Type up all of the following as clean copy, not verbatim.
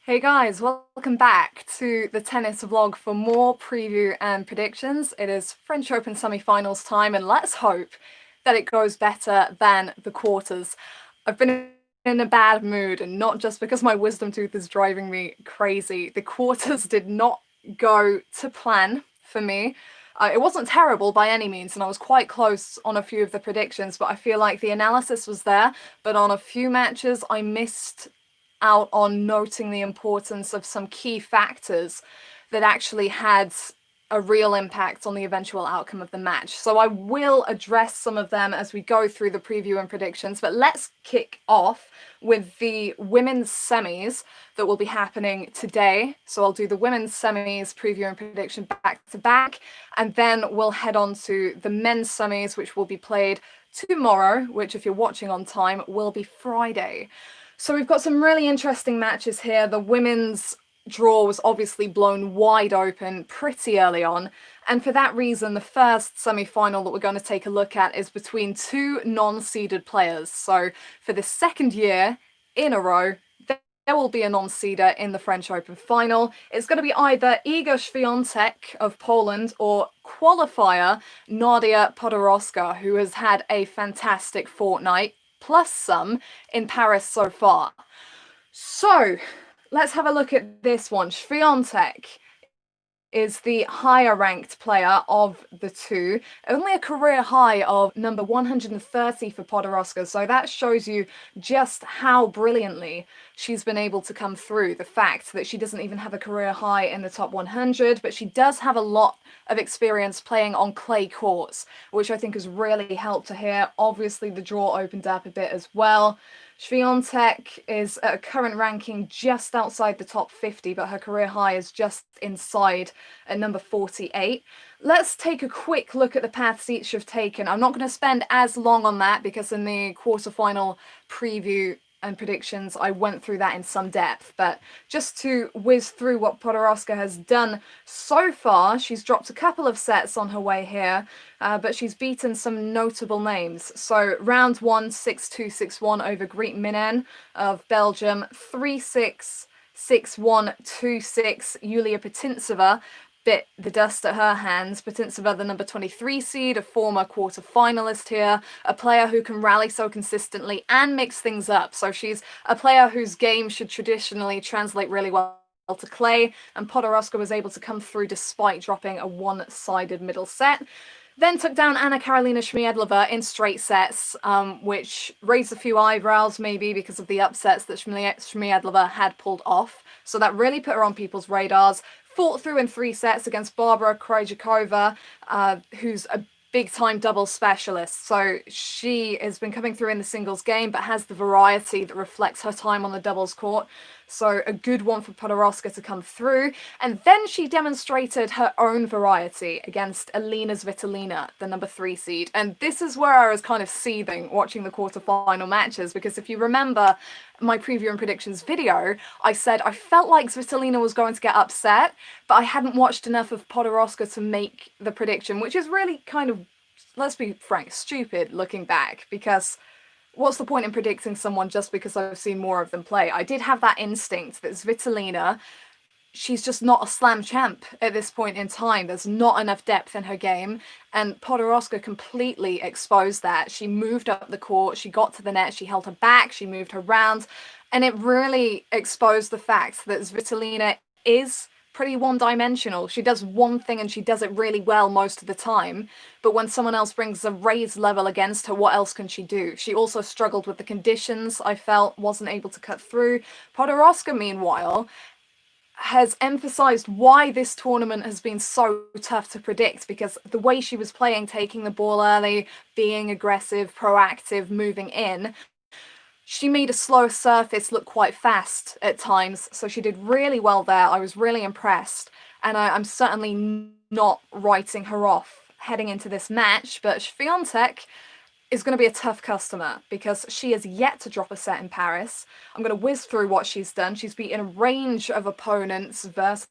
Hey guys, welcome back to the tennis vlog for more preview and predictions. It is French Open semi-finals time, and let's hope that it goes better than the quarters. I've been in a bad mood, and not just because my wisdom tooth is driving me crazy. The quarters did not go to plan for me. It wasn't terrible by any means, and I was quite close on a few of the predictions, but I feel like the analysis was there, but on a few matches I missed out on noting the importance of some key factors that actually had a real impact on the eventual outcome of the match. So I will address some of them as we go through the preview and predictions, but let's kick off with the women's semis that will be happening today. So I'll do the women's semis preview and prediction back to back, and then we'll head on to the men's semis, which will be played tomorrow, which if you're watching on time will be Friday. So we've got some really interesting matches here. The women's draw was obviously blown wide open pretty early on, and for that reason the first semi-final that we're going to take a look at is between two non-seeded players. So for the second year in a row there will be a non-seeder in the French Open final. It's going to be either Iga Swiatek of Poland or qualifier Nadia Podoroska, who has had a fantastic fortnight plus some in Paris so far. So let's have a look at this one. Swiatek is the higher ranked player of the two. Only a career high of number 130 for Podoroska, so that shows you just how brilliantly she's been able to come through. The fact that she doesn't even have a career high in the top 100, but she does have a lot of experience playing on clay courts, which I think has really helped her here. Obviously the draw opened up a bit as well. Swiatek is at a current ranking just outside the top 50, but her career high is just inside at number 48. Let's take a quick look at the paths each have taken. I'm not going to spend as long on that because in the quarterfinal preview and predictions I went through that in some depth, but just to whiz through what Podoroska has done so far, she's dropped a couple of sets on her way here, but she's beaten some notable names. So round 1, 6-2, 6-1 over Greet Minen of Belgium, 3-6, 6-1, 2-6, Yulia Putintseva bit the dust at her hands. Putintseva, the number 23 seed, a former quarter-finalist here, a player who can rally so consistently and mix things up. So she's a player whose game should traditionally translate really well to clay, and Podoroska was able to come through despite dropping a one-sided middle set. Then took down Anna Karolina Schmiedlova in straight sets, which raised a few eyebrows maybe because of the upsets that Schmiedlova had pulled off. So that really put her on people's radars. Fought through in 3 sets against Barbara Krejcikova, who's a big-time doubles specialist. So she has been coming through in the singles game, but has the variety that reflects her time on the doubles court. So a good one for Podoroska to come through. And then she demonstrated her own variety against Elina Svitolina, the number 3 seed. And this is where I was kind of seething watching the quarterfinal matches, because if you remember my preview and predictions video, I said I felt like Svitolina was going to get upset, but I hadn't watched enough of Podoroska to make the prediction, which is really kind of, let's be frank, stupid looking back, because what's the point in predicting someone just because I've seen more of them play? I did have that instinct that Svitolina, she's just not a slam champ at this point in time. There's not enough depth in her game, and Podoroska completely exposed that. She moved up the court, she got to the net, she held her back, she moved her round, and it really exposed the fact that Svitolina is pretty one-dimensional. She does one thing and she does it really well most of the time, but when someone else brings a raised level against her, what else can she do? She also struggled with the conditions, I felt, wasn't able to cut through. Podoroska, meanwhile, has emphasized why this tournament has been so tough to predict, because the way she was playing, taking the ball early, being aggressive, proactive, moving in, she made a slow surface look quite fast at times, so she did really well there. I was really impressed, and I'm certainly not writing her off heading into this match, but Swiatek is going to be a tough customer because she has yet to drop a set in Paris. I'm going to whiz through what she's done. She's beaten a range of opponents, versatile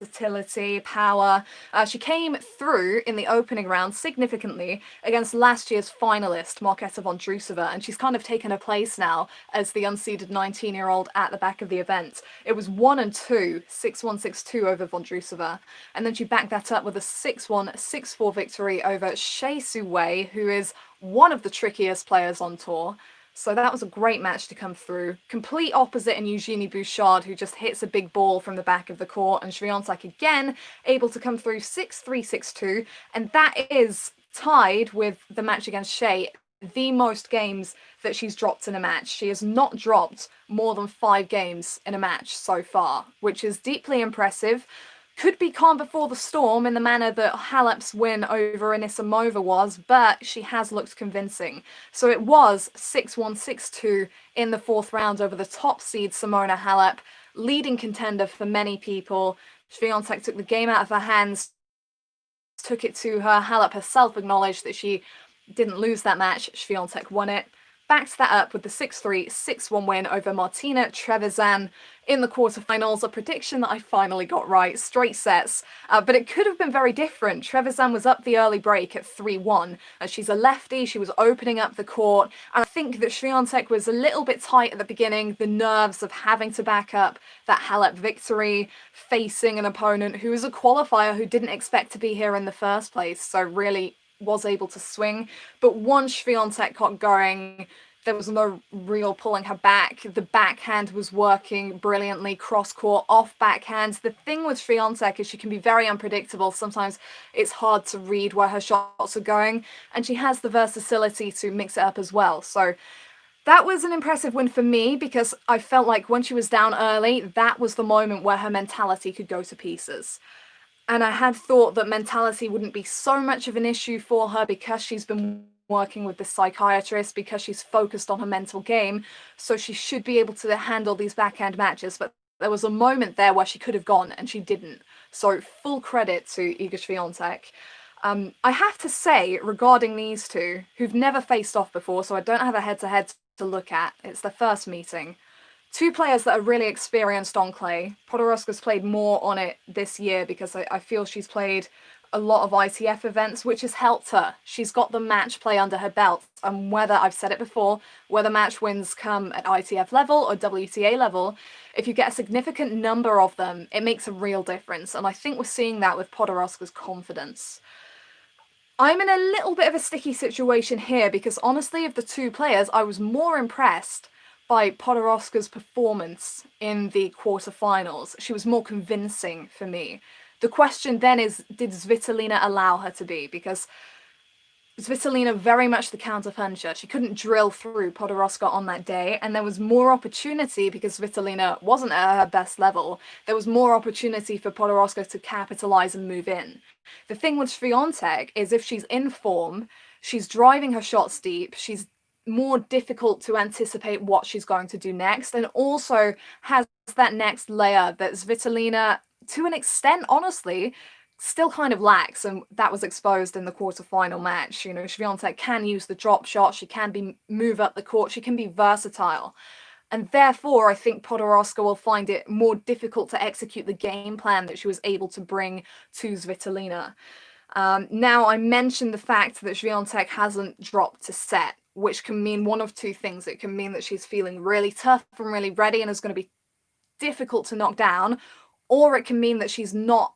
versatility, power. She came through in the opening round significantly against last year's finalist, Marketa Vondrousova, and she's kind of taken her place now as the unseeded 19-year-old at the back of the event. It was 1-2, 6-1, 6-2 over Vondrousova, and then she backed that up with a 6-1, 6-4 victory over Shea Su Wei, who is one of the trickiest players on tour. So that was a great match to come through. Complete opposite in Eugenie Bouchard, who just hits a big ball from the back of the court, and Swiatek again able to come through 6-3, 6-2, and that is tied with the match against Shea, the most games that she's dropped in a match. She has not dropped more than 5 games in a match so far, which is deeply impressive. Could be calm before the storm in the manner that Halep's win over Anisimova was, but she has looked convincing. So it was 6-1, 6-2 in the 4th round over the top seed Simona Halep, leading contender for many people. Swiatek took the game out of her hands, took it to her. Halep herself acknowledged that she didn't lose that match. Swiatek won it. Backed that up with the 6-3, 6-1 win over Martina Trevisan in the quarterfinals, a prediction that I finally got right, straight sets, but it could have been very different. Trevisan was up the early break at 3-1, as she's a lefty, she was opening up the court, and I think that Swiatek was a little bit tight at the beginning, the nerves of having to back up that Halep victory, facing an opponent who was a qualifier who didn't expect to be here in the first place, so really was able to swing. But once Swiatek got going, there was no real pulling her back. The backhand was working brilliantly, cross-court, off backhand. The thing with Swiatek is she can be very unpredictable. Sometimes it's hard to read where her shots are going, and she has the versatility to mix it up as well. So that was an impressive win for me, because I felt like when she was down early, that was the moment where her mentality could go to pieces. And I had thought that mentality wouldn't be so much of an issue for her because she's been working with this psychiatrist, because she's focused on her mental game, so she should be able to handle these backhand matches. But there was a moment there where she could have gone, and she didn't. So full credit to Iga Swiatek. I have to say, regarding these two, who've never faced off before, so I don't have a head-to-head to look at, it's their first meeting. Two players that are really experienced on clay. Podoroska's played more on it this year because I feel she's played a lot of ITF events, which has helped her. She's got the match play under her belt, and whether, I've said it before, whether match wins come at ITF level or WTA level, if you get a significant number of them, it makes a real difference, and I think we're seeing that with Podoroska's confidence. I'm in a little bit of a sticky situation here because honestly, of the two players, I was more impressed by Podoroska's performance in the quarterfinals. She was more convincing for me. The question then is, did Svitolina allow her to be? Because Svitolina very much the counterpuncher. She couldn't drill through Podoroska on that day, and there was more opportunity because Svitolina wasn't at her best level. There was more opportunity for Podoroska to capitalize and move in. The thing with Swiatek is if she's in form, she's driving her shots deep, she's more difficult to anticipate what she's going to do next, and also has that next layer that Svitolina, to an extent, honestly, still kind of lacks, and that was exposed in the quarterfinal match. You know, Swiatek can use the drop shot, she can move up the court, she can be versatile. And therefore, I think Podoroska will find it more difficult to execute the game plan that she was able to bring to Svitolina. Now, I mentioned the fact that Swiatek hasn't dropped to set, which can mean one of two things. It can mean that she's feeling really tough and really ready and is going to be difficult to knock down, or it can mean that she's not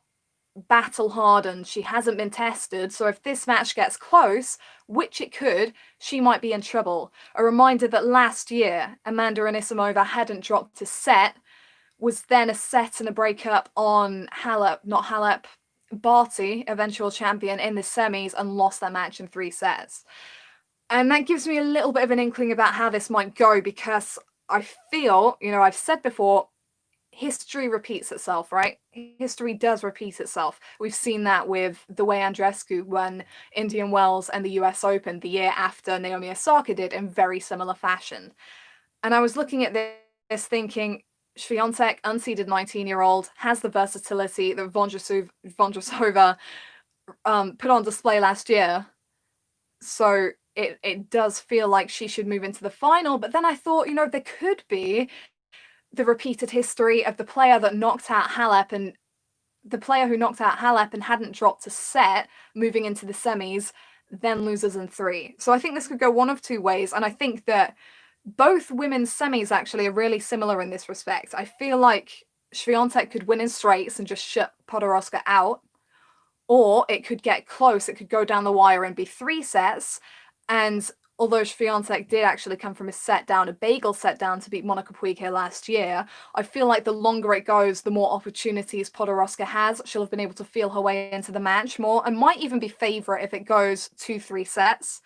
battle hardened, she hasn't been tested, so if this match gets close, which it could, she might be in trouble. A reminder that last year, Amanda Anisimova hadn't dropped to set, was then a set and a breakup on Barty, eventual champion, in the semis, and lost that match in 3 sets. And that gives me a little bit of an inkling about how this might go, because I feel, you know, I've said before, history repeats itself, right? History does repeat itself. We've seen that with the way Andreescu won Indian Wells and the US Open the year after Naomi Osaka did, in very similar fashion. And I was looking at this thinking, Swiatek, unseeded 19-year-old, has the versatility that Vondrousova put on display last year. So it does feel like she should move into the final. But then I thought, you know, there could be the repeated history of the player that knocked out Halep and the player who knocked out Halep and hadn't dropped a set moving into the semis then loses in 3. So I think this could go one of two ways, and I think that both women's semis actually are really similar in this respect. I feel like Swiatek could win in straights and just shut Podoroska out, or it could get close. It could go down the wire and be 3 sets. And although Swiatek did actually come from a bagel set down to beat Monica Puig last year, I feel like the longer it goes, the more opportunities Podoroska has. She'll have been able to feel her way into the match more and might even be favourite if it goes 2-3 sets.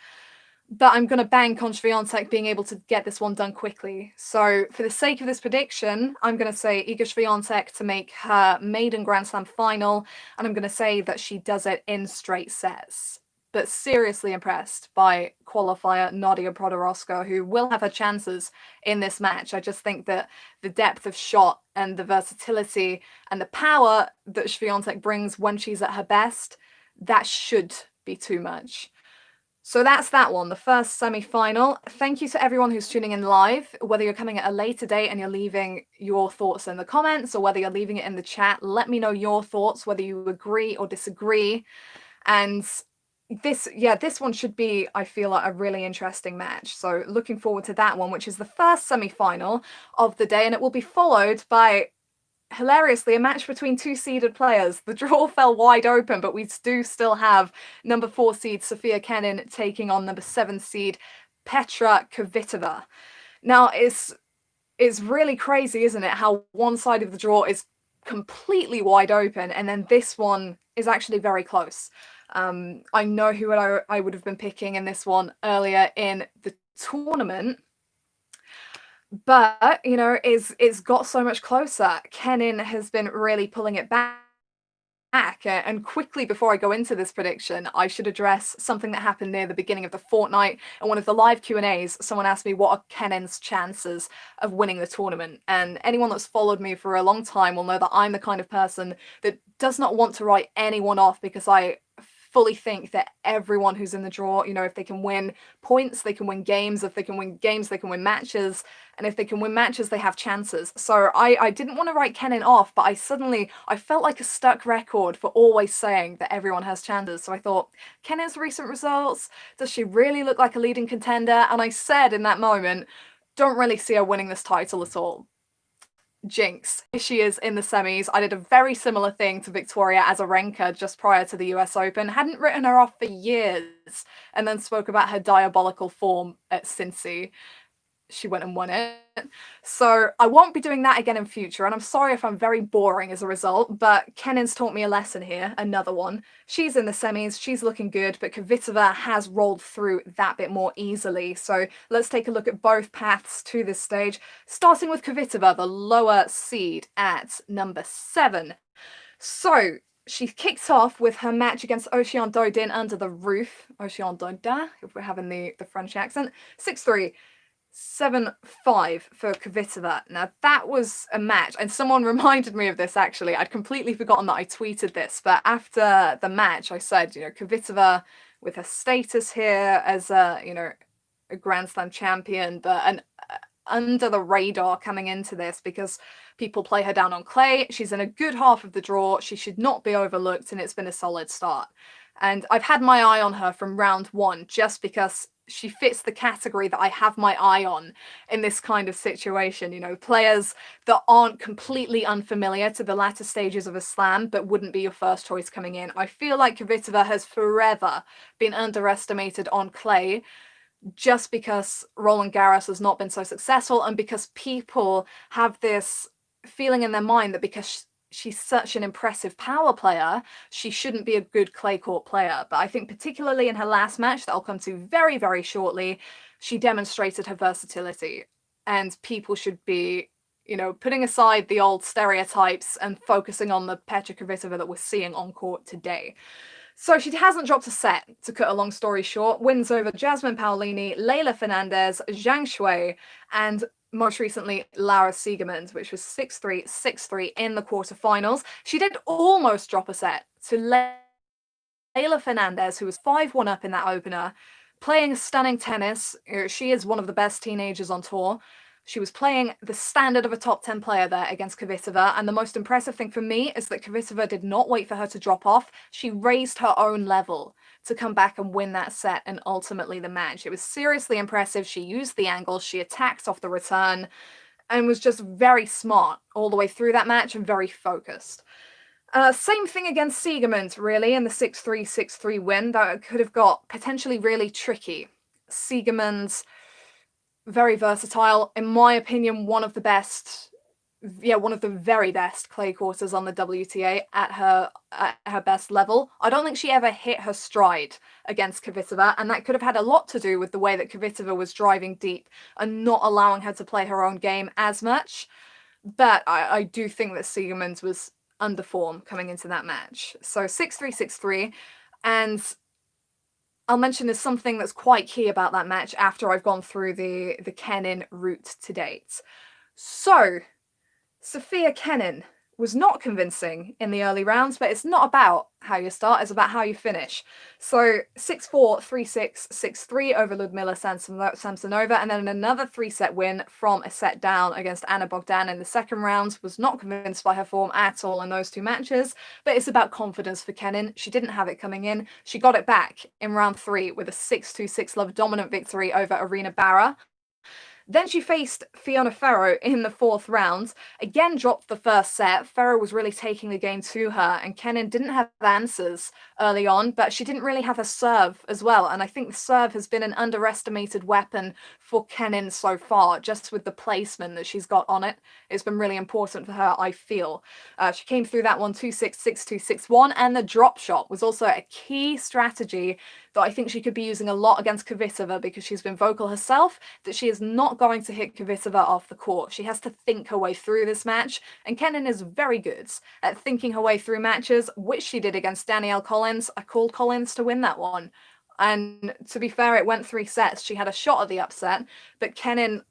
But I'm going to bank on Swiatek being able to get this one done quickly. So for the sake of this prediction, I'm going to say Iga Swiatek to make her maiden Grand Slam final, and I'm going to say that she does it in straight sets. But seriously impressed by qualifier Nadia Podoroska, who will have her chances in this match. I just think that the depth of shot and the versatility and the power that Swiatek brings when she's at her best, that should be too much. So that's that one, the first semi-final. Thank you to everyone who's tuning in live, whether you're coming at a later date and you're leaving your thoughts in the comments or whether you're leaving it in the chat. Let me know your thoughts, whether you agree or disagree. And this one should be, I feel like, a really interesting match. So looking forward to that one, which is the first semi-final of the day, and it will be followed by, hilariously, a match between 2 seeded players. The draw fell wide open, but we do still have number 4 seed Sofia Kenin taking on number 7 seed Petra Kvitova. Now, it's really crazy, isn't it, how one side of the draw is completely wide open, and then this one is actually very close. I know who I would have been picking in this one earlier in the tournament, but, you know, it's got so much closer. Kenin has been really pulling it back. And quickly, before I go into this prediction, I should address something that happened near the beginning of the fortnight. In one of the live Q&As, someone asked me what are Kenin's chances of winning the tournament. And anyone that's followed me for a long time will know that I'm the kind of person that does not want to write anyone off, because I fully think that everyone who's in the draw, you know, if they can win points, they can win games. If they can win games, they can win matches. And if they can win matches, they have chances. So I didn't want to write Kenin off, but I felt like a stuck record for always saying that everyone has chances. So I thought, Kenin's recent results, does she really look like a leading contender? And I said in that moment, don't really see her winning this title at all. Jinx. Here she is in the semis. I did a very similar thing to Victoria Azarenka just prior to the US Open. Hadn't written her off for years, and then spoke about her diabolical form at Cincy. She went and won it. So I won't be doing that again in future, and I'm sorry if I'm very boring as a result, but Kenin's taught me a lesson here, another one. She's in the semis, she's looking good, but Kvitova has rolled through that bit more easily. So let's take a look at both paths to this stage, starting with Kvitova, the lower seed at number 7. So she kicks off with her match against Ocean Dodin under the roof. Ocean Dodin, if we're having the French accent. 6-3. 7-5 for Kvitova. Now, that was a match, and someone reminded me of this, actually. I'd completely forgotten that I tweeted this, but after the match, I said, you know, Kvitova, with her status here as a, you know, a Grand Slam champion, but under the radar coming into this because people play her down on clay. She's in a good half of the draw. She should not be overlooked, and it's been a solid start. And I've had my eye on her from round 1 just because she fits the category that I have my eye on in this kind of situation. You know, players that aren't completely unfamiliar to the latter stages of a slam, but wouldn't be your first choice coming in. I feel like Kvitova has forever been underestimated on clay, just because Roland Garros has not been so successful, and because people have this feeling in their mind that because she's such an impressive power player, she shouldn't be a good clay court player. But I think particularly in her last match that I'll come to very, very shortly, she demonstrated her versatility, and people should be, you know, putting aside the old stereotypes and focusing on the Petra Kvitova that we're seeing on court today. So she hasn't dropped a set, to cut a long story short. Wins over Jasmine Paolini, Leylah Fernandez, Zhang Shui, and most recently Laura Siegemund, which was 6-3, 6-3 in the quarterfinals. She did almost drop a set to Leylah Fernandez, who was 5-1 up in that opener, playing stunning tennis. She is one of the best teenagers on tour. She was playing the standard of a top 10 player there against Kvitova, and the most impressive thing for me is that Kvitova did not wait for her to drop off. She raised her own level to come back and win that set and ultimately the match. It was seriously impressive. She used the angle, she attacked off the return, and was just very smart all the way through that match and very focused. Same thing against Siegemund, really, in the 6-3, 6-3 win. That could have got potentially really tricky. Siegemund's very versatile. In my opinion, one of the very best clay courters on the WTA at her best level. I don't think she ever hit her stride against Kvitova, and that could have had a lot to do with the way that Kvitova was driving deep and not allowing her to play her own game as much. But I do think that Siegemund was under form coming into that match. So 6-3, 6-3, and I'll mention there's something that's quite key about that match after I've gone through the Kenin route to date. So, Sofia Kenin was not convincing in the early rounds, but it's not about how you start, it's about how you finish. So 6-4, 3-6, 6-3 over Ludmila Samsonova, and then another 3-set win from a set down against Anna Bogdan in the second round. Was not convinced by her form at all in those two matches, but it's about confidence for Kenin. She didn't have it coming in. She got it back in round 3 with a 6-2, 6-love dominant victory over Arina Barra. Then she faced Fiona Ferro in the fourth round, again dropped the first set. Ferro was really taking the game to her, and Kenin didn't have answers early on, but she didn't really have a serve as well. And I think the serve has been an underestimated weapon for Kenin so far, just with the placement that she's got on it. It's been really important for her, I feel. She came through that one 2-6, 6-2, 6-1, and the drop shot was also a key strategy that I think she could be using a lot against Kvitova, because she's been vocal herself that she is not going to hit Kvitova off the court. She has to think her way through this match, and Kenin is very good at thinking her way through matches, which she did against Danielle Collins. I called Collins to win that one, and to be fair, it went 3 sets. She had a shot at the upset, but Kenin,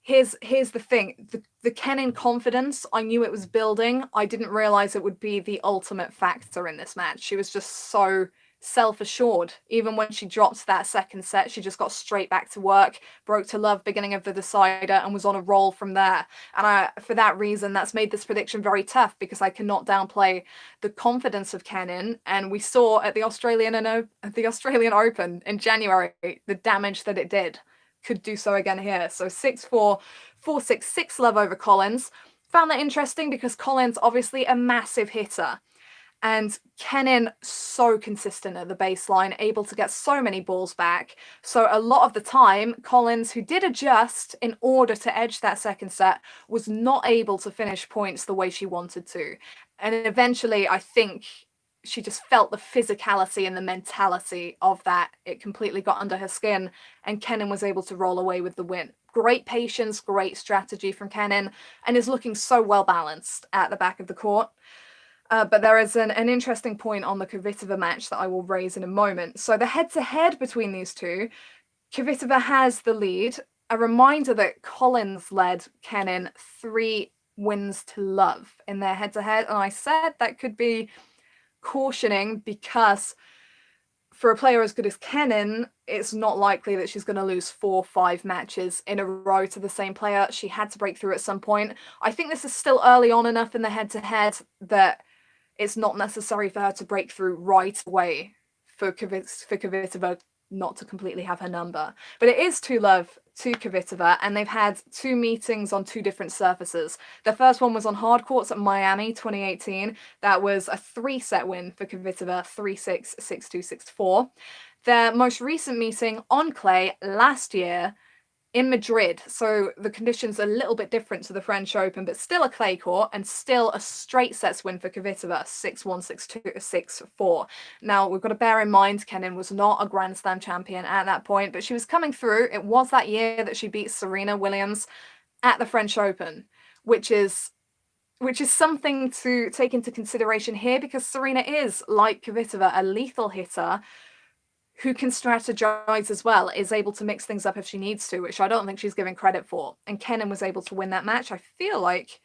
here's the thing, the Kenin confidence, I knew it was building. I didn't realize it would be the ultimate factor in this match. She was just so self-assured. Even when she dropped that second set, she just got straight back to work, broke to love beginning of the decider, and was on a roll from there. And for that reason, that's made this prediction very tough, because I cannot downplay the confidence of Kenin. And we saw at the Australian Open in January the damage that it did. Could do so again here. So 6-4, 4-6, 6-love over Collins. Found that interesting because Collins obviously a massive hitter. And Kenin so consistent at the baseline, able to get so many balls back. So a lot of the time, Collins, who did adjust in order to edge that second set, was not able to finish points the way she wanted to. And eventually, I think she just felt the physicality and the mentality of that. It completely got under her skin, and Kenin was able to roll away with the win. Great patience, great strategy from Kenin, and is looking so well balanced at the back of the court. But there is an interesting point on the Kvitova match that I will raise in a moment. So the head-to-head between these two, Kvitova has the lead. A reminder that Collins led Kenin 3-1 in their head-to-head. And I said that could be cautioning, because for a player as good as Kenin, it's not likely that she's going to lose 4 or 5 matches in a row to the same player. She had to break through at some point. I think this is still early on enough in the head-to-head that it's not necessary for her to break through right away for Kvitova not to completely have her number. But it is 2-love to Kvitova, and they've had 2 meetings on 2 different surfaces. The first one was on hard courts at Miami 2018. That was a 3-set win for Kvitova, 3-6, 6-2, 6-4. Their most recent meeting on clay last year in Madrid, so the conditions are a little bit different to the French Open, but still a clay court and still a straight sets win for Kvitova, 6-1, 6-2, 6-4. Now, we've got to bear in mind, Kenin was not a Grand Slam champion at that point, but she was coming through. It was that year that she beat Serena Williams at the French Open, which is something to take into consideration here, because Serena is, like Kvitova, a lethal hitter who can strategize as well, is able to mix things up if she needs to, which I don't think she's given credit for. And Kenin was able to win that match. I feel like,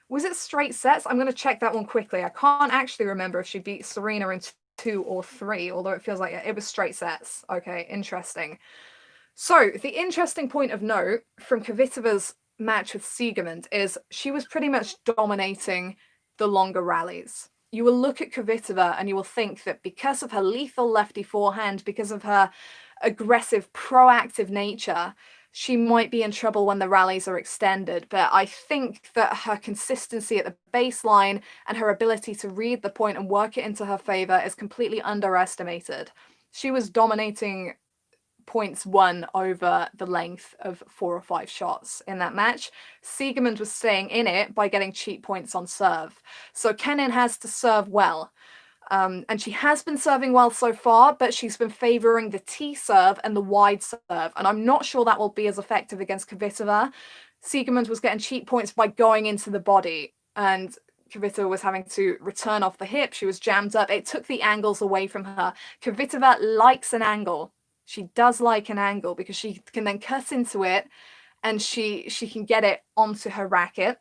was it straight sets? I'm going to check that one quickly. I can't actually remember if she beat Serena in 2 or 3, although it feels like it was straight sets. Okay, interesting. So the interesting point of note from Kvitova's match with Siegemund is she was pretty much dominating the longer rallies. You will look at Kvitova and you will think that because of her lethal lefty forehand, because of her aggressive, proactive nature, she might be in trouble when the rallies are extended. But I think that her consistency at the baseline and her ability to read the point and work it into her favor is completely underestimated. She was dominating points won over the length of 4 or 5 shots in that match. Siegemund was staying in it by getting cheap points on serve. So Kenin has to serve well. And she has been serving well so far, but she's been favouring the T serve and the wide serve. And I'm not sure that will be as effective against Kvitova. Siegemund was getting cheap points by going into the body, and Kvitova was having to return off the hip. She was jammed up. It took the angles away from her. Kvitova likes an angle. She does like an angle because she can then cut into it and she can get it onto her racket.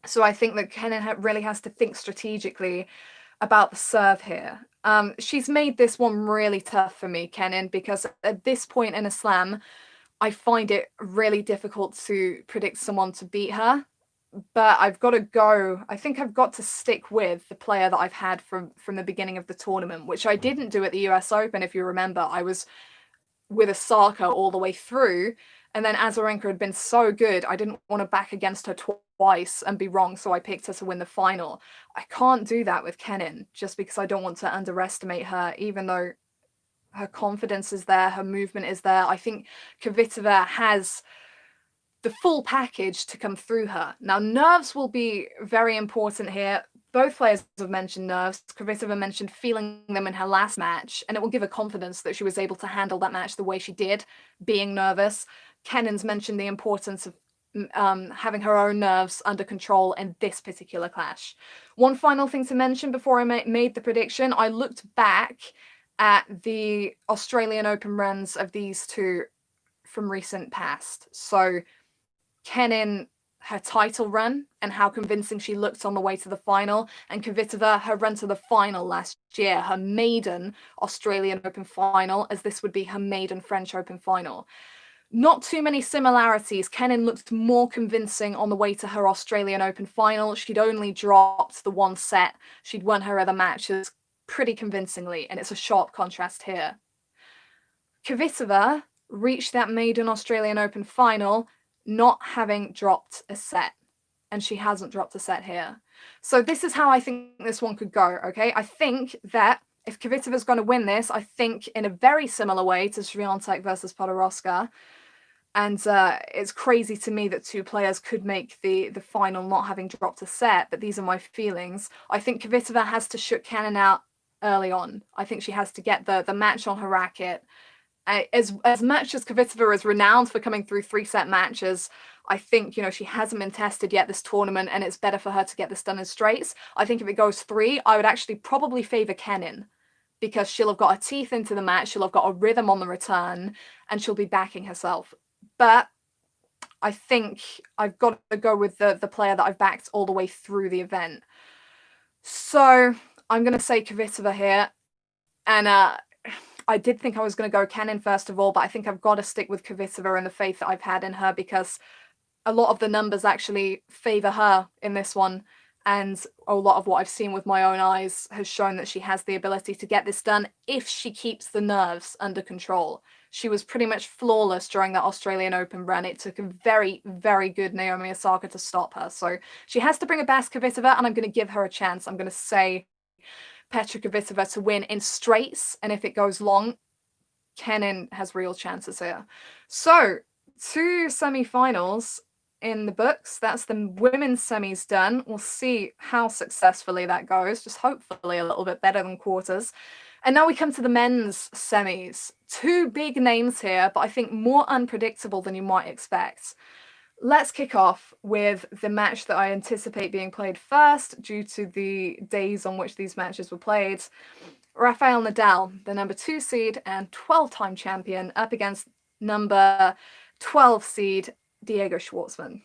So I think that Kenin really has to think strategically about the serve here. She's made this one really tough for me, Kenin, because at this point in a slam, I find it really difficult to predict someone to beat her. But I've got to go. I think I've got to stick with the player that I've had from the beginning of the tournament, which I didn't do at the US Open. If you remember, I was with Osaka all the way through, and then Azarenka had been so good, I didn't want to back against her twice and be wrong, so I picked her to win the final. I can't do that with Kenin, just because I don't want to underestimate her, even though her confidence is there, her movement is there. I think Kvitova has the full package to come through her. Now, nerves will be very important here. Both players have mentioned nerves. Kvitova mentioned feeling them in her last match, and it will give her confidence that she was able to handle that match the way she did, being nervous. Kenin's mentioned the importance of having her own nerves under control in this particular clash. One final thing to mention before I made the prediction, I looked back at the Australian Open runs of these two from recent past. So Kenin, her title run and how convincing she looked on the way to the final, and Kvitova, her run to the final last year, her maiden Australian Open final, as this would be her maiden French Open final. Not too many similarities. Kenin looked more convincing on the way to her Australian Open final. She'd only dropped the one set. She'd won her other matches pretty convincingly, and it's a sharp contrast here. Kvitova reached that maiden Australian Open final not having dropped a set, and she hasn't dropped a set here. So this is how I think this one could go, okay? I think that if Kvitova's going to win this, I think in a very similar way to Swiatek versus Podoroska, and it's crazy to me that two players could make the final not having dropped a set, but these are my feelings. I think Kvitova has to shut Kenin out early on. I think she has to get the match on her racket. As much as Kvitova is renowned for coming through 3-set matches, I think, she hasn't been tested yet this tournament, and it's better for her to get this done in straights. I think if it goes 3, I would actually probably favour Kenin, because she'll have got her teeth into the match, she'll have got a rhythm on the return, and she'll be backing herself. But I think I've got to go with the player that I've backed all the way through the event. So I'm going to say Kvitova here, and I did think I was going to go Kenin first of all, but I think I've got to stick with Kvitova and the faith that I've had in her, because a lot of the numbers actually favour her in this one, and a lot of what I've seen with my own eyes has shown that she has the ability to get this done if she keeps the nerves under control. She was pretty much flawless during that Australian Open run. It took a very, very good Naomi Osaka to stop her. So she has to bring it past Kvitova, and I'm going to give her a chance. I'm going to say Petra Kvitova to win in straights, and if it goes long, Kenin has real chances here. So 2 semi-finals in the books. That's the women's semis done. We'll see how successfully that goes, just hopefully a little bit better than quarters. And now we come to the men's semis. 2 big names here, but I think more unpredictable than you might expect. Let's kick off with the match that I anticipate being played first due to the days on which these matches were played. Rafael Nadal, the number 2 seed and 12-time champion, up against number 12 seed Diego Schwartzman.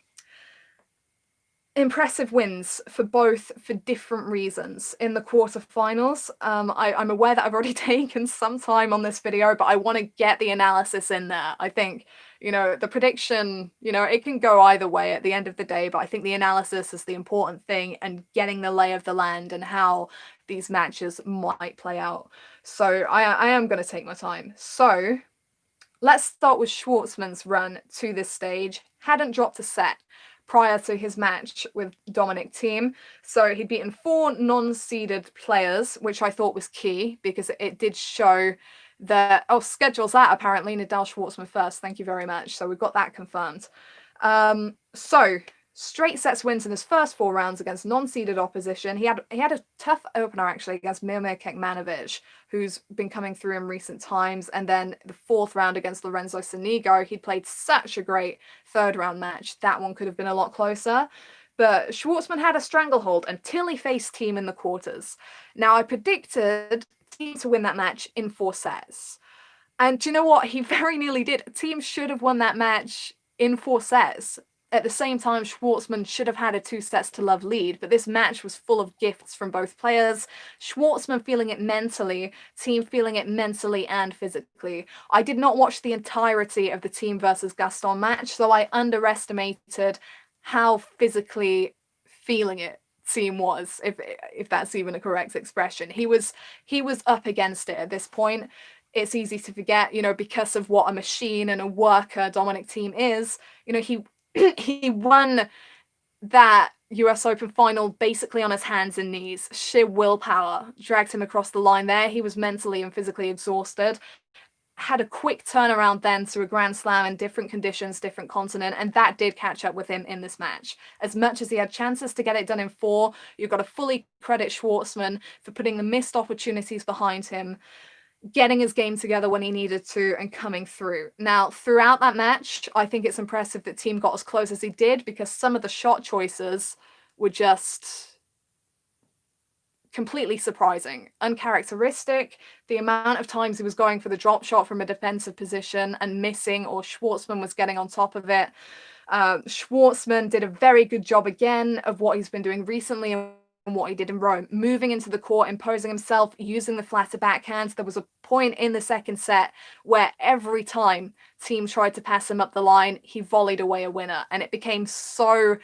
impressive wins for both for different reasons in the quarterfinals. I'm aware that I've already taken some time on this video, but I want to get the analysis in there. I think, the prediction, it can go either way at the end of the day, but I think the analysis is the important thing, and getting the lay of the land and how these matches might play out. So I am going to take my time. So let's start with Schwartzman's run to this stage. Hadn't dropped a set prior to his match with Dominic Thiem. So he'd beaten 4 non-seeded players, which I thought was key because it did show that, schedules that apparently, Nadal Schwartzman first. Thank you very much. So we've got that confirmed. So straight sets wins in his first 4 rounds against non-seeded opposition. He had a tough opener actually against Miomir Kekmanovic, who's been coming through in recent times, and then the 4th round against Lorenzo Sonigo. He'd played such a great 3rd round match. That one could have been a lot closer. But Schwartzman had a stranglehold until he faced Thiem in the quarters. Now, I predicted Thiem to win that match in 4 sets. And do you know what? He very nearly did. Thiem should have won that match in 4 sets. At the same time, Schwartzman should have had a 2-sets-to-love lead, but this match was full of gifts from both players. Schwartzman feeling it mentally, Thiem feeling it mentally and physically. I did not watch the entirety of the Thiem versus Gaston match, so I underestimated how physically feeling it Thiem was, if that's even a correct expression. He was up against it at this point. It's easy to forget, because of what a machine and a worker Dominic Thiem is. He won that US Open final basically on his hands and knees. Sheer willpower dragged him across the line there. He was mentally and physically exhausted. Had a quick turnaround then to a Grand Slam in different conditions, different continent, and that did catch up with him in this match. As much as he had chances to get it done in 4, you've got to fully credit Schwartzman for putting the missed opportunities behind him, getting his game together when he needed to, and coming through. Now, throughout that match, I think it's impressive that Thiem got as close as he did, because some of the shot choices were just completely surprising, uncharacteristic. The amount of times he was going for the drop shot from a defensive position and missing, or Schwartzman was getting on top of it. Schwartzman did a very good job again of what he's been doing recently and what he did in Rome, moving into the court, imposing himself, using the flatter backhands. There was a point in the 2nd set where every time Thiem tried to pass him up the line, he volleyed away a winner, and it became so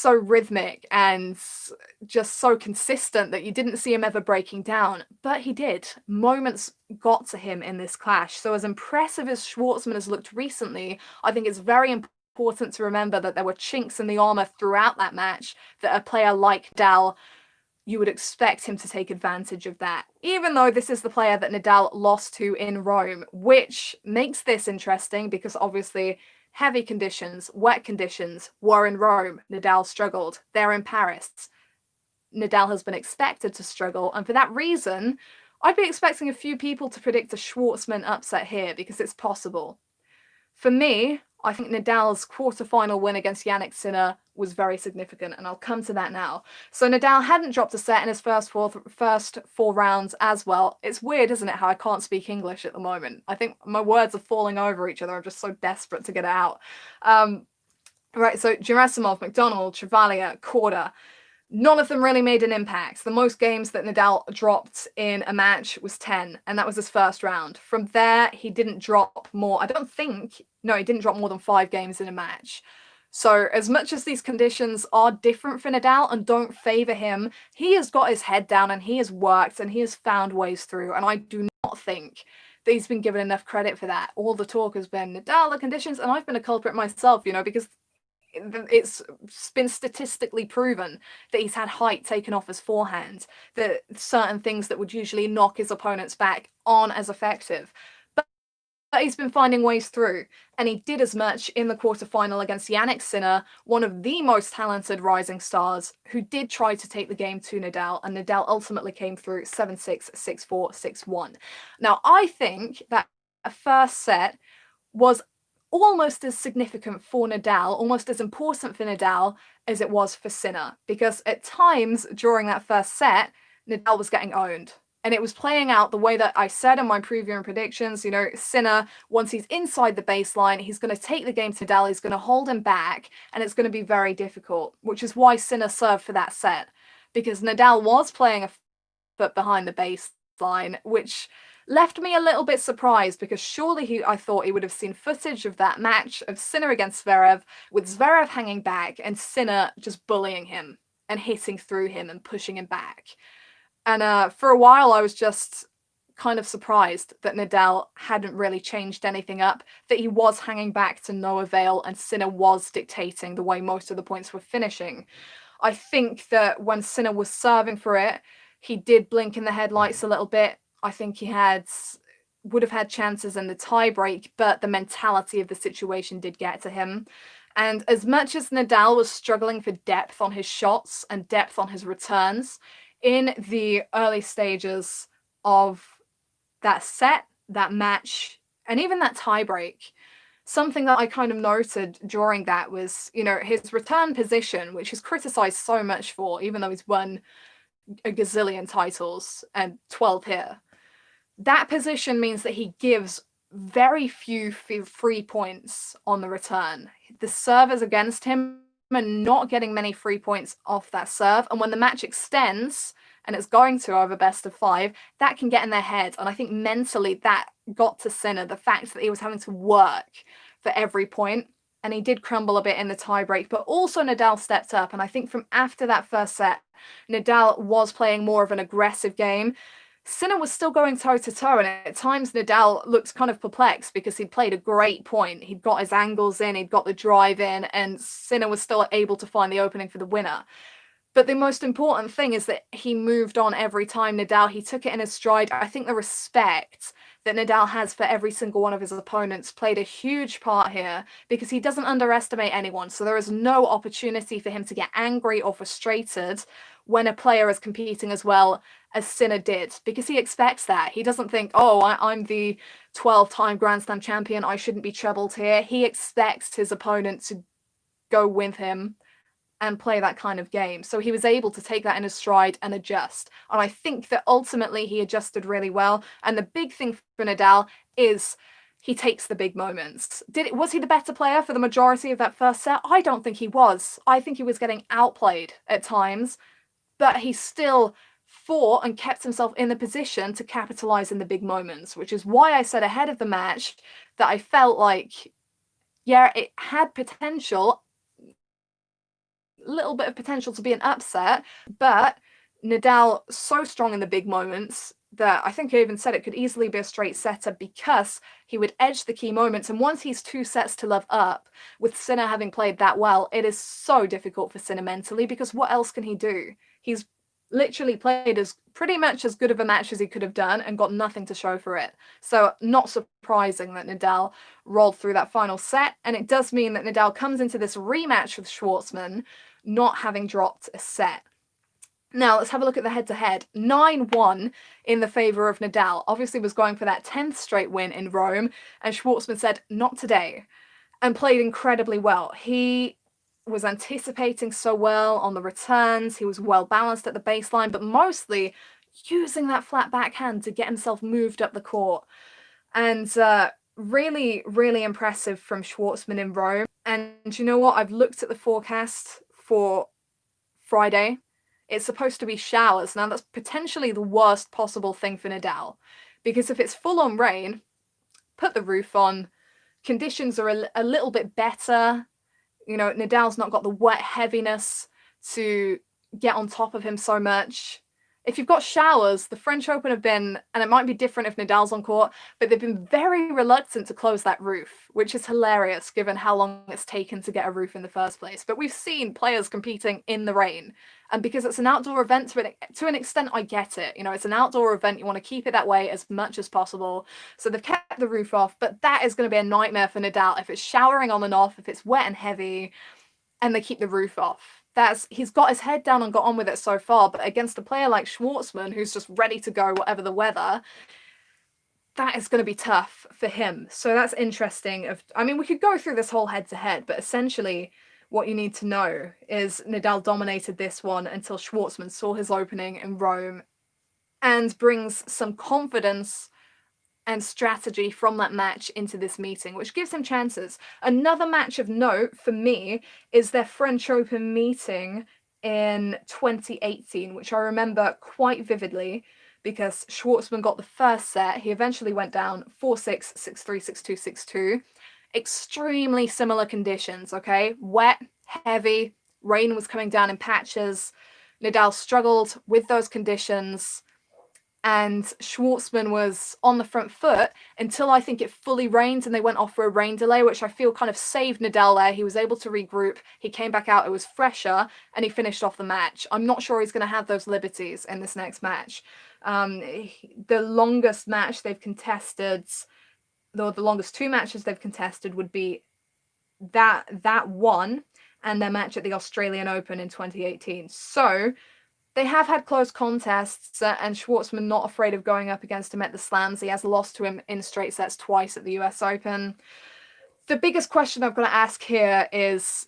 rhythmic and just so consistent that you didn't see him ever breaking down. But he did. Moments got to him in this clash. So as impressive as Schwartzman has looked recently, I think it's very important to remember that there were chinks in the armor throughout that match, that a player like Nadal, you would expect him to take advantage of that, even though this is the player that Nadal lost to in Rome, which makes this interesting because obviously heavy conditions, wet conditions were in Rome. Nadal struggled. They're in Paris. Nadal has been expected to struggle, and for that reason, I'd be expecting a few people to predict a Schwartzman upset here because it's possible. For me, I think Nadal's quarterfinal win against Jannik Sinner was very significant, and I'll come to that now. So Nadal hadn't dropped a set in his first 4 rounds as well. It's weird, isn't it, how I can't speak English at the moment? I think my words are falling over each other. I'm just so desperate to get it out. Right, so Gerasimov, McDonald, Chevalier, Korda, none of them really made an impact. The most games that Nadal dropped in a match was 10, and that was his first round. From there, he didn't drop more. He didn't drop more than 5 games in a match. So as much as these conditions are different for Nadal and don't favour him, he has got his head down and he has worked and he has found ways through, and I do not think that he's been given enough credit for that. All the talk has been Nadal, the conditions, and I've been a culprit myself, because it's been statistically proven that he's had height taken off his forehand, that certain things that would usually knock his opponents back aren't as effective. But he's been finding ways through, and he did as much in the quarterfinal against Jannik Sinner, one of the most talented rising stars, who did try to take the game to Nadal, and Nadal ultimately came through 7-6, 6-4, 6-1. Now, I think that a first set was almost as significant for Nadal, almost as important for Nadal as it was for Sinner, because at times during that first set, Nadal was getting owned. And it was playing out the way that I said in my preview and predictions. You know, Sinner, once he's inside the baseline, he's going to take the game to Nadal, he's going to hold him back, and it's going to be very difficult, which is why Sinner served for that set. Because Nadal was playing a foot behind the baseline, which left me a little bit surprised, because surely I thought he would have seen footage of that match of Sinner against Zverev, with Zverev hanging back and Sinner just bullying him and hitting through him and pushing him back. And for a while, I was just kind of surprised that Nadal hadn't really changed anything up, that he was hanging back to no avail, and Sinner was dictating the way most of the points were finishing. I think that when Sinner was serving for it, he did blink in the headlights a little bit. I think he would have had chances in the tiebreak, but the mentality of the situation did get to him. And as much as Nadal was struggling for depth on his shots and depth on his returns, in the early stages of that set, that match, and even that tiebreak, something that I kind of noted during that was, you know, his return position, which he's criticized so much for, even though he's won a gazillion titles and 12 here. That position means that he gives very few free points on the return. The servers against him are not getting many free points off that serve, and when the match extends, and it's going to over best of 5, that can get in their head. And I think mentally that got to Sinner, the fact that he was having to work for every point, and he did crumble a bit in the tiebreak, but also Nadal stepped up. And I think from after that first set, Nadal was playing more of an aggressive game. Sinner was still going toe-to-toe, and at times Nadal looked kind of perplexed because he'd played a great point. He'd got his angles in, he'd got the drive in, and Sinner was still able to find the opening for the winner. But the most important thing is that he moved on every time Nadal, he took it in his stride. I think the respect that Nadal has for every single one of his opponents played a huge part here, because he doesn't underestimate anyone. So there is no opportunity for him to get angry or frustrated when a player is competing as well as Sinner did, because he expects that. He doesn't think, oh, I'm the 12-time Grand Slam champion, I shouldn't be troubled here. He expects his opponent to go with him and play that kind of game. So he was able to take that in his stride and adjust. And I think that ultimately he adjusted really well. And the big thing for Nadal is he takes the big moments. Was he the better player for the majority of that first set? I don't think he was. I think he was getting outplayed at times, but he still fought and kept himself in the position to capitalize in the big moments, which is why I said ahead of the match that I felt like, yeah, it had potential, little bit of potential to be an upset, but Nadal so strong in the big moments that I think I even said it could easily be a straight setter, because he would edge the key moments. And once he's 2 sets to love up, with Sinner having played that well, it is so difficult for Sinner mentally, because what else can he do? He's literally played as pretty much as good of a match as he could have done and got nothing to show for it. So not surprising that Nadal rolled through that final set. And it does mean that Nadal comes into this rematch with Schwartzman not having dropped a set. Now, let's have a look at the head-to-head. 9-1 in the favour of Nadal. Obviously was going for that 10th straight win in Rome, and Schwartzman said, not today, and played incredibly well. He was anticipating so well on the returns, he was well balanced at the baseline, but mostly using that flat backhand to get himself moved up the court. And really, really impressive from Schwartzman in Rome. And you know what? I've looked at the forecast for Friday. It's supposed to be showers. Now, that's potentially the worst possible thing for Nadal, because if it's full-on rain, put the roof on, conditions are a little bit better. You know, Nadal's not got the wet heaviness to get on top of him so much. If you've got showers, the French Open have been, and it might be different if Nadal's on court, but they've been very reluctant to close that roof, which is hilarious given how long it's taken to get a roof in the first place. But we've seen players competing in the rain, and because it's an outdoor event, to an extent, I get it. You know, it's an outdoor event, you want to keep it that way as much as possible. So they've kept the roof off, but that is going to be a nightmare for Nadal if it's showering on and off, if it's wet and heavy, and they keep the roof off. He's got his head down and got on with it so far, but against a player like Schwartzman, who's just ready to go whatever the weather, that is going to be tough for him. So that's interesting. I mean, we could go through this whole head-to-head, but essentially what you need to know is Nadal dominated this one until Schwartzman saw his opening in Rome and brings some confidence and strategy from that match into this meeting, which gives him chances. Another match of note for me is their French Open meeting in 2018, which I remember quite vividly because Schwartzman got the first set. He eventually went down 4-6, 6-3, 6-2, 6-2. Extremely similar conditions, okay? Wet, heavy, rain was coming down in patches. Nadal struggled with those conditions, and Schwartzman was on the front foot until I think it fully rained and they went off for a rain delay, which I feel kind of saved Nadal there. He was able to regroup, he came back out, it was fresher, and he finished off the match. I'm not sure he's going to have those liberties in this next match. The longest match they've contested, though the longest two matches they've contested would be that one and their match at the Australian Open in 2018. So they have had close contests, and Schwartzman not afraid of going up against him at the slams. He has lost to him in straight sets twice at the US Open. The biggest question I've got to ask here is,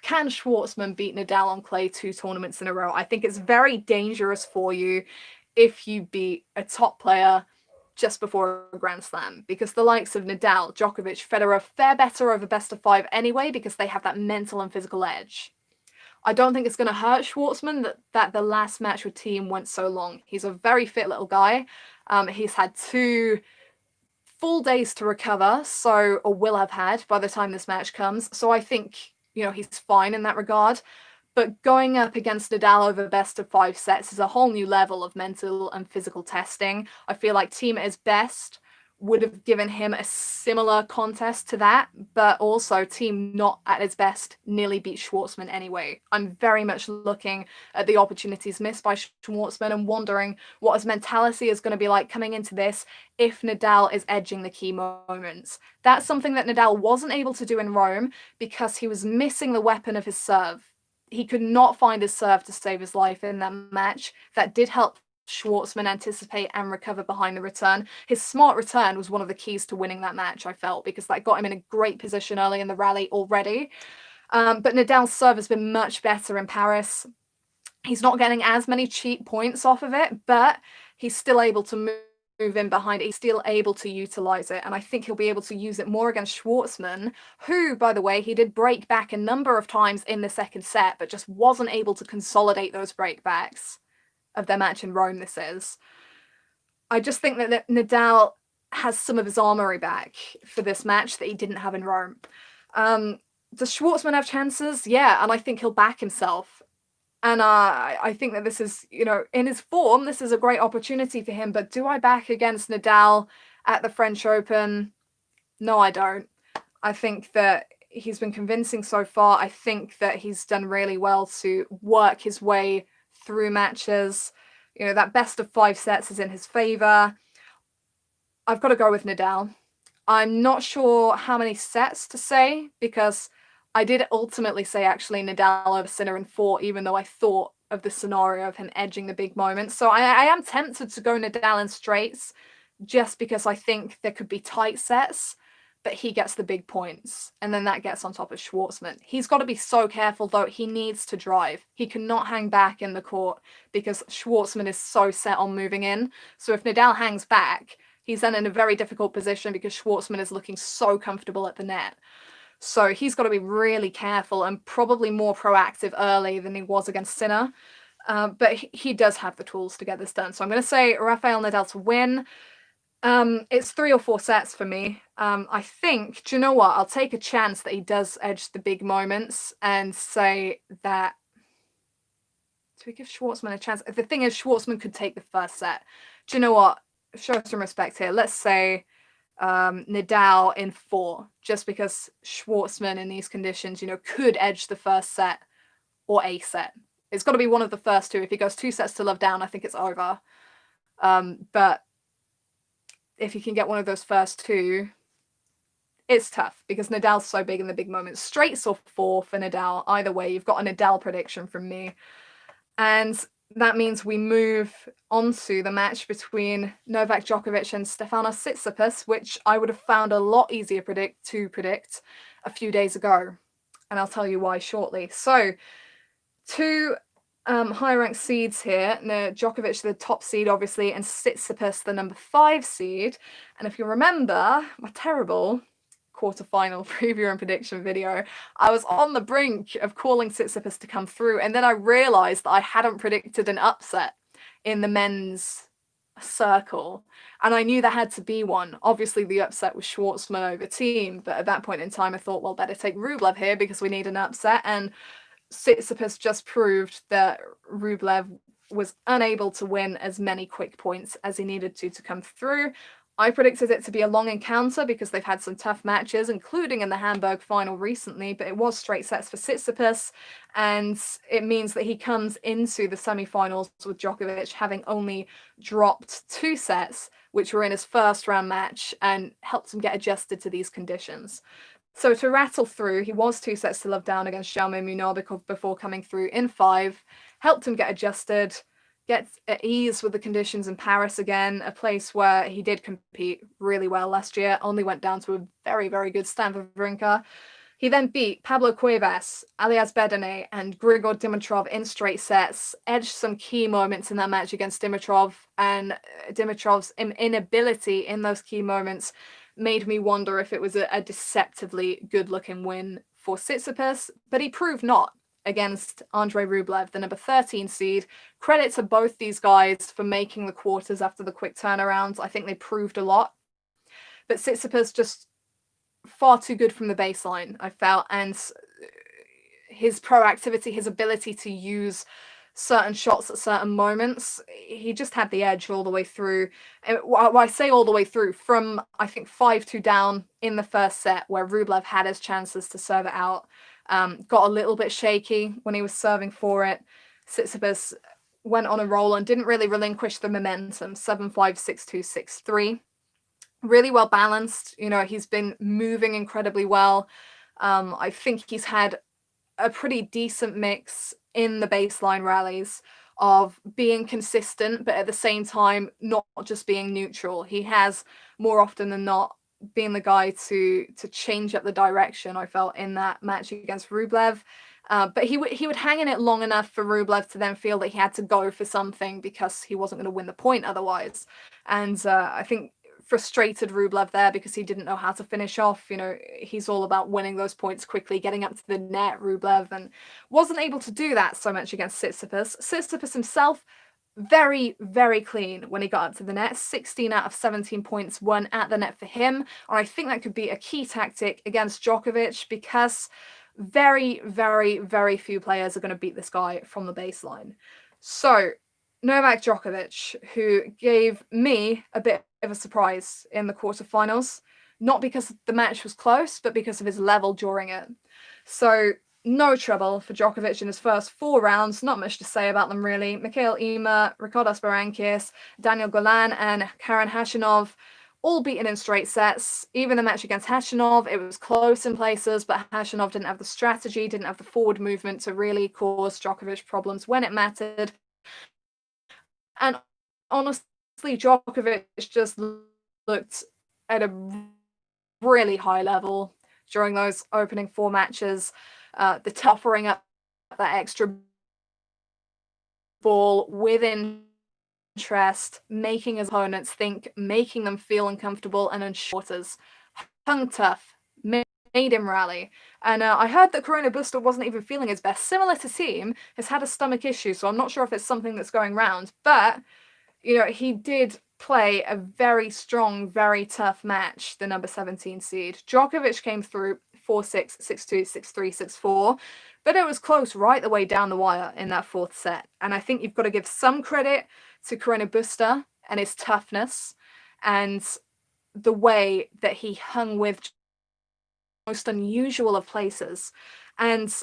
can Schwartzman beat Nadal on clay 2 tournaments in a row? I think it's very dangerous for you if you beat a top player just before a Grand Slam, because the likes of Nadal, Djokovic, Federer fare better over best of 5 anyway, because they have that mental and physical edge. I don't think it's going to hurt Schwartzman that the last match with Team went so long. He's a very fit little guy. He's had 2 full days to recover, or will have had by the time this match comes. So I think, he's fine in that regard. But going up against Nadal over best of 5 sets is a whole new level of mental and physical testing. I feel like Team at his best would have given him a similar contest to that, but also Team not at its best nearly beat Schwartzman anyway. I'm very much looking at the opportunities missed by Schwartzman and wondering what his mentality is going to be like coming into this if Nadal is edging the key moments. That's something that Nadal wasn't able to do in Rome because he was missing the weapon of his serve. He could not find his serve to save his life in that match. That did help Schwartzman anticipate and recover behind the return. His smart return was one of the keys to winning that match, I felt, because that got him in a great position early in the rally already. But Nadal's serve has been much better in Paris. He's not getting as many cheap points off of it, but he's still able to move in behind it. He's still able to utilize it, and I think he'll be able to use it more against Schwartzman, who, by the way, he did break back a number of times in the second set, but just wasn't able to consolidate those breakbacks of their match in Rome, this is. I just think that Nadal has some of his armory back for this match that he didn't have in Rome. Does Schwartzman have chances? Yeah, and I think he'll back himself. And I think that this is, in his form, this is a great opportunity for him. But do I back against Nadal at the French Open? No, I don't. I think that he's been convincing so far. I think that he's done really well to work his way through matches. That best of 5 sets is in his favor. I've got to go with Nadal. I'm not sure how many sets to say, because I did ultimately say actually Nadal over Sinner in 4, even though I thought of the scenario of him edging the big moments. So I am tempted to go Nadal in straights, just because I think there could be tight sets, but he gets the big points, and then that gets on top of Schwartzman. He's got to be so careful, though. He needs to drive. He cannot hang back in the court because Schwartzman is so set on moving in. So if Nadal hangs back, he's then in a very difficult position because Schwartzman is looking so comfortable at the net. So he's got to be really careful and probably more proactive early than he was against Sinner. But he does have the tools to get this done. So I'm going to say Rafael Nadal to win. It's 3 or 4 sets for me. I think, do you know what? I'll take a chance that he does edge the big moments and say that. Do we give Schwartzman a chance? The thing is, Schwartzman could take the first set. Do you know what? Show some respect here. Let's say Nadal in 4, just because Schwartzman in these conditions, could edge the first set or a set. It's got to be one of the first 2. If he goes 2 sets to love down, I think it's over. But if you can get one of those first 2, it's tough because Nadal's so big in the big moments. Straights or 4 for Nadal. Either way, you've got a Nadal prediction from me. And that means we move on to the match between Novak Djokovic and Stefanos Tsitsipas, which I would have found a lot easier to predict a few days ago. And I'll tell you why shortly. So, 2 higher ranked seeds here. No, Djokovic, the top seed, obviously, and Tsitsipas, the number 5 seed. And if you remember my terrible quarterfinal preview and prediction video, I was on the brink of calling Tsitsipas to come through, and then I realized that I hadn't predicted an upset in the men's circle, and I knew there had to be one. Obviously, the upset was Schwartzman over Thiem, but at that point in time, I thought, well, better take Rublev here because we need an upset, and Tsitsipas just proved that Rublev was unable to win as many quick points as he needed to come through. I predicted it to be a long encounter because they've had some tough matches, including in the Hamburg final recently, but it was straight sets for Tsitsipas, and it means that he comes into the semi-finals with Djokovic having only dropped 2 sets, which were in his first round match, and helped him get adjusted to these conditions. So to rattle through, he was 2 sets to love down against Jaume Munar before coming through in 5, helped him get adjusted, get at ease with the conditions in Paris again, a place where he did compete really well last year, only went down to a very, very good Stan Wawrinka. He then beat Pablo Cuevas, Alias Bedene, and Grigor Dimitrov in straight sets, edged some key moments in that match against Dimitrov, and Dimitrov's inability in those key moments made me wonder if it was a deceptively good-looking win for Tsitsipas, but he proved not against Andrei Rublev, the number 13 seed. Credit to both these guys for making the quarters after the quick turnarounds. I think they proved a lot. But Tsitsipas just far too good from the baseline, I felt, and his proactivity, his ability to use certain shots at certain moments, he just had the edge all the way through. Well, I say all the way through, from I think 5-2 down in the first set, where Rublev had his chances to serve it out, got a little bit shaky when he was serving for it. Tsitsipas went on a roll and didn't really relinquish the momentum. 7-5, 6-2, 6-3. Really well balanced. You know, he's been moving incredibly well. I think he's had a pretty decent mix in the baseline rallies of being consistent, but at the same time not just being neutral. He has more often than not been the guy to change up the direction, I felt, in that match against Rublev. But he would hang in it long enough for Rublev to then feel that he had to go for something because he wasn't going to win the point otherwise. And I think frustrated Rublev there because he didn't know how to finish off. You know, he's all about winning those points quickly, getting up to the net, Rublev, and wasn't able to do that so much against Tsitsipas. Tsitsipas himself, very, very clean when he got up to the net. 16 out of 17 points won at the net for him. And I think that could be a key tactic against Djokovic because very, very, very few players are going to beat this guy from the baseline. So Novak Djokovic, who gave me a bit of a surprise in the quarterfinals, not because the match was close, but because of his level during it. So no trouble for Djokovic in his first 4 rounds, not much to say about them really. Mikhail Ymer, Ricardas Berankis, Daniel Golan, and Karen Khachanov all beaten in straight sets. Even the match against Khachanov, it was close in places, but Khachanov didn't have the strategy, didn't have the forward movement to really cause Djokovic problems when it mattered. And honestly, Djokovic just looked at a really high level during those opening 4 matches. The toughening up that extra ball with interest, making his opponents think, making them feel uncomfortable and unshorters. Hung tough, made him rally. And I heard that Corona Busta wasn't even feeling his best. Similar to Thiem, has had a stomach issue, so I'm not sure if it's something that's going round. But, you know, he did play a very strong, very tough match, the number 17 seed. Djokovic came through 4-6, 6-2, 6-3, 6-4, but it was close right the way down the wire in that 4th set. And I think you've got to give some credit to Corona Busta and his toughness and the way that he hung with most unusual of places. And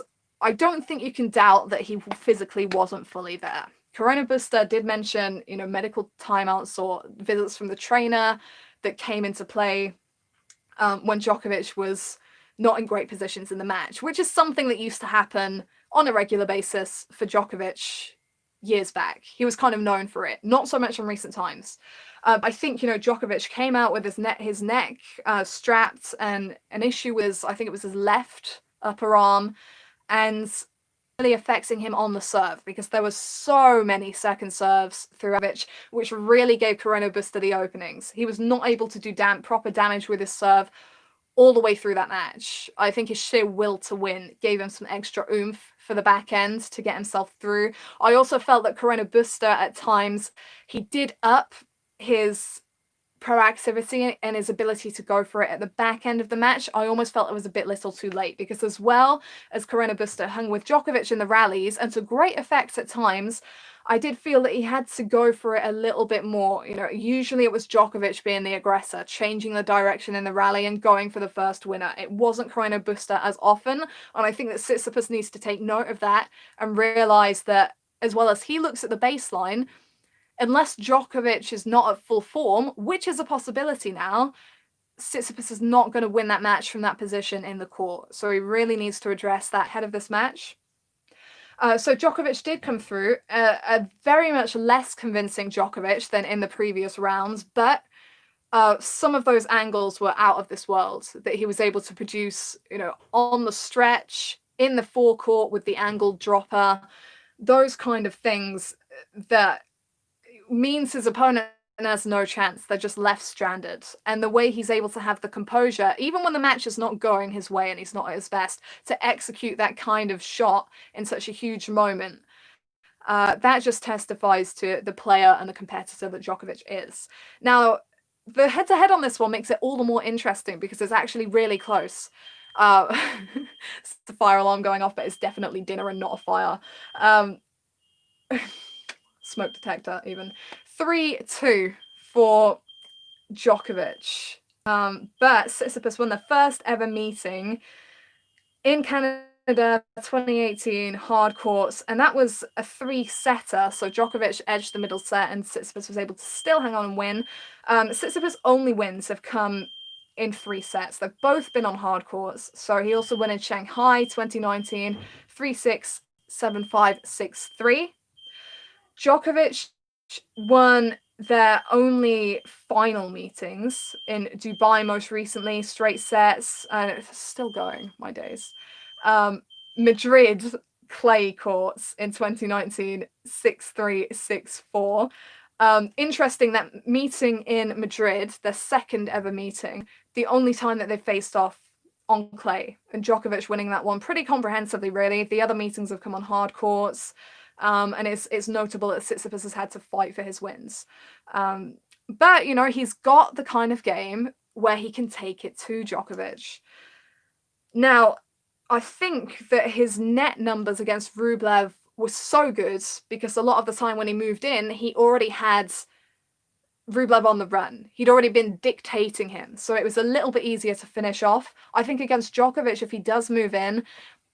I don't think you can doubt that he physically wasn't fully there. Corona Busta did mention, you know, medical timeouts or visits from the trainer that came into play when Djokovic was not in great positions in the match, which is something that used to happen on a regular basis for Djokovic years back. He was kind of known for it, not so much in recent times. I think, you know, Djokovic came out with his neck strapped, and an issue was, I think it was his left upper arm, and affecting him on the serve, because there were so many second serves through Djokovic, which really gave Carreño Busta the openings. He was not able to do proper damage with his serve all the way through that match. I think his sheer will to win gave him some extra oomph for the back end to get himself through. I also felt that Carreño Busta at times, he did up his proactivity and his ability to go for it at the back end of the match. I almost felt it was a bit little too late, because as well as Carreño Busta hung with Djokovic in the rallies, and to great effect at times, I did feel that he had to go for it a little bit more. You know, usually it was Djokovic being the aggressor, changing the direction in the rally and going for the first winner. It wasn't Carreño Busta as often, and I think that Tsitsipas needs to take note of that and realise that, as well as he looks at the baseline, unless Djokovic is not at full form, which is a possibility now, Tsitsipas is not going to win that match from that position in the court. So he really needs to address that ahead of this match. So Djokovic did come through, a very much less convincing Djokovic than in the previous rounds, but some of those angles were out of this world that he was able to produce, you know, on the stretch, in the forecourt with the angled dropper, those kind of things that means his opponent has no chance. They're just left stranded. And the way he's able to have the composure, even when the match is not going his way and he's not at his best, to execute that kind of shot in such a huge moment, that just testifies to the player and the competitor that Djokovic is. Now, the head-to-head on this one makes it all the more interesting, because it's actually really close. It's the fire alarm going off, but it's definitely dinner and not a fire. Smoke detector even. 3-2 for Djokovic. But Tsitsipas won their first ever meeting in Canada, 2018, hard courts, and that was a 3-setter. So Djokovic edged the middle set and Tsitsipas was able to still hang on and win. Tsitsipas' only wins have come in 3 sets. They've both been on hard courts. So he also won in Shanghai 2019, 3-6, 7-5, 6-3. Djokovic won their only final meetings in Dubai most recently, straight sets, and it's still going, my days. Madrid clay courts in 2019, 6-3, 6-4. Interesting, that meeting in Madrid, their second ever meeting, the only time that they faced off on clay, and Djokovic winning that one pretty comprehensively, really. The other meetings have come on hard courts. And it's notable that Tsitsipas has had to fight for his wins. But, you know, he's got the kind of game where he can take it to Djokovic. Now, I think that his net numbers against Rublev were so good, because a lot of the time when he moved in, he already had Rublev on the run. He'd already been dictating him, so it was a little bit easier to finish off. I think against Djokovic, if he does move in,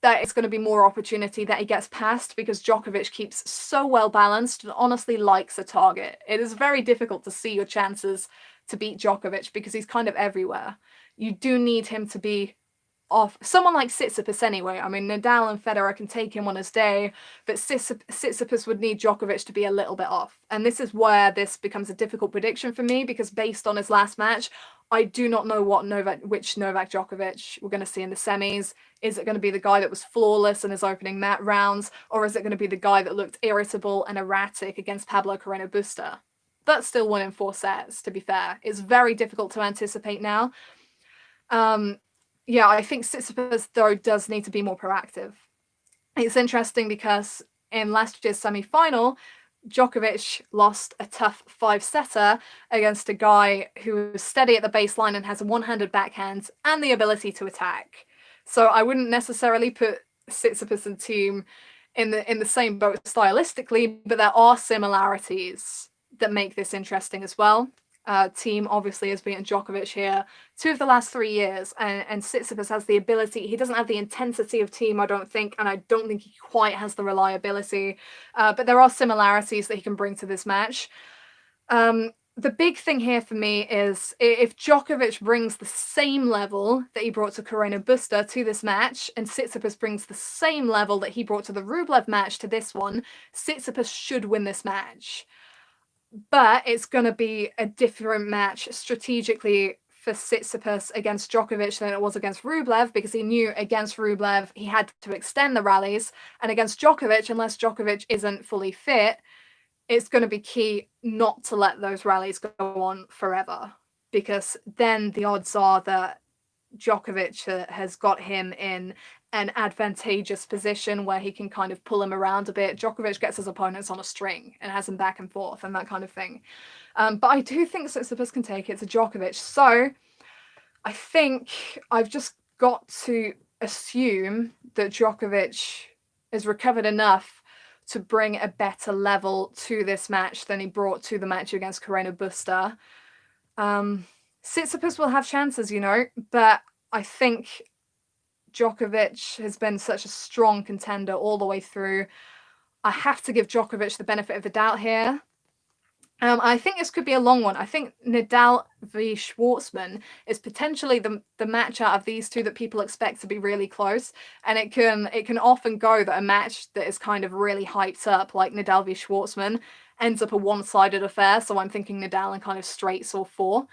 that it's going to be more opportunity that he gets past, because Djokovic keeps so well balanced and honestly likes a target. It is very difficult to see your chances to beat Djokovic, because he's kind of everywhere. You do need him to be off. Someone like Tsitsipas anyway. I mean, Nadal and Federer can take him on his day, but Tsitsipas would need Djokovic to be a little bit off. And this is where this becomes a difficult prediction for me, because based on his last match, I do not know which Novak Djokovic we're going to see in the semis. Is it going to be the guy that was flawless in his opening rounds, or is it going to be the guy that looked irritable and erratic against Pablo Carreño Busta? But still won in 4 sets, to be fair. It's very difficult to anticipate now. Yeah, I think Tsitsipas, though, does need to be more proactive. It's interesting because in last year's semi-final, Djokovic lost a tough 5-setter against a guy who is steady at the baseline and has a one-handed backhand and the ability to attack. So I wouldn't necessarily put Tsitsipas and team in the same boat stylistically, but there are similarities that make this interesting as well. Team obviously has beaten Djokovic here 2 of the last 3 years, and Tsitsipas has the ability. He doesn't have the intensity of Team, I don't think, and I don't think he quite has the reliability, but there are similarities that he can bring to this match. The big thing here for me is if Djokovic brings the same level that he brought to Carreño Busta to this match, and Tsitsipas brings the same level that he brought to the Rublev match to this one, Tsitsipas should win this match. But it's going to be a different match strategically for Tsitsipas against Djokovic than it was against Rublev, because he knew against Rublev he had to extend the rallies, and against Djokovic, unless Djokovic isn't fully fit, it's going to be key not to let those rallies go on forever, because then the odds are that Djokovic has got him in an advantageous position where he can kind of pull him around a bit. Djokovic gets his opponents on a string and has them back and forth and that kind of thing. But I do think Tsitsipas can take it to Djokovic. So I think I've just got to assume that Djokovic is recovered enough to bring a better level to this match than he brought to the match against Carreño Busta. Tsitsipas will have chances, you know, but I think Djokovic has been such a strong contender all the way through. I have to give Djokovic the benefit of the doubt here. I think this could be a long one. I think Nadal v Schwartzman is potentially the match out of these two that people expect to be really close, and it can often go that a match that is kind of really hyped up, like Nadal v Schwartzman, ends up a one-sided affair. So I'm thinking Nadal in kind of straights or four.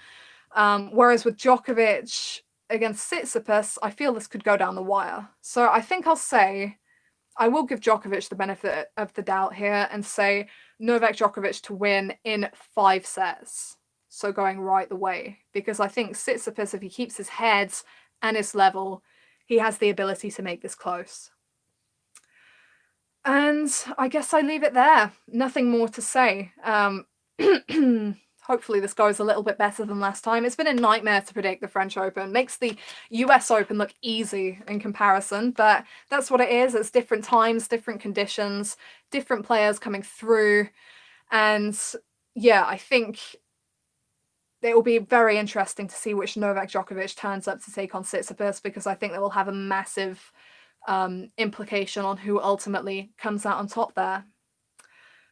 Whereas with Djokovic against Tsitsipas, I feel this could go down the wire. So I think I will give Djokovic the benefit of the doubt here and say Novak Djokovic to win in 5 sets. So going right the way. Because I think Tsitsipas, if he keeps his head and his level, he has the ability to make this close. And I guess I leave it there. Nothing more to say. Hopefully this goes a little bit better than last time. It's been a nightmare to predict the French Open. Makes the US Open look easy in comparison, but that's what it is. It's different times, different conditions, different players coming through. And yeah, I think it will be very interesting to see which Novak Djokovic turns up to take on Tsitsipas, because I think that will have a massive implication on who ultimately comes out on top there.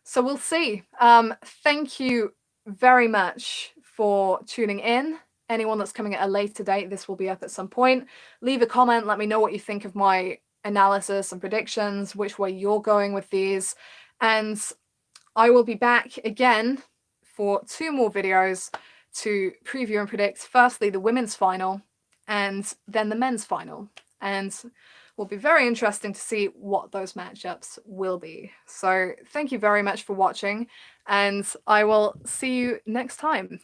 So we'll see. Thank you very much for tuning in. Anyone that's coming at a later date, this will be up at some point. Leave a comment, let me know what you think of my analysis and predictions, which way you're going with these, and I will be back again for 2 more videos to preview and predict, firstly the women's final and then the men's final, and will be very interesting to see what those matchups will be. So thank you very much for watching, and I will see you next time.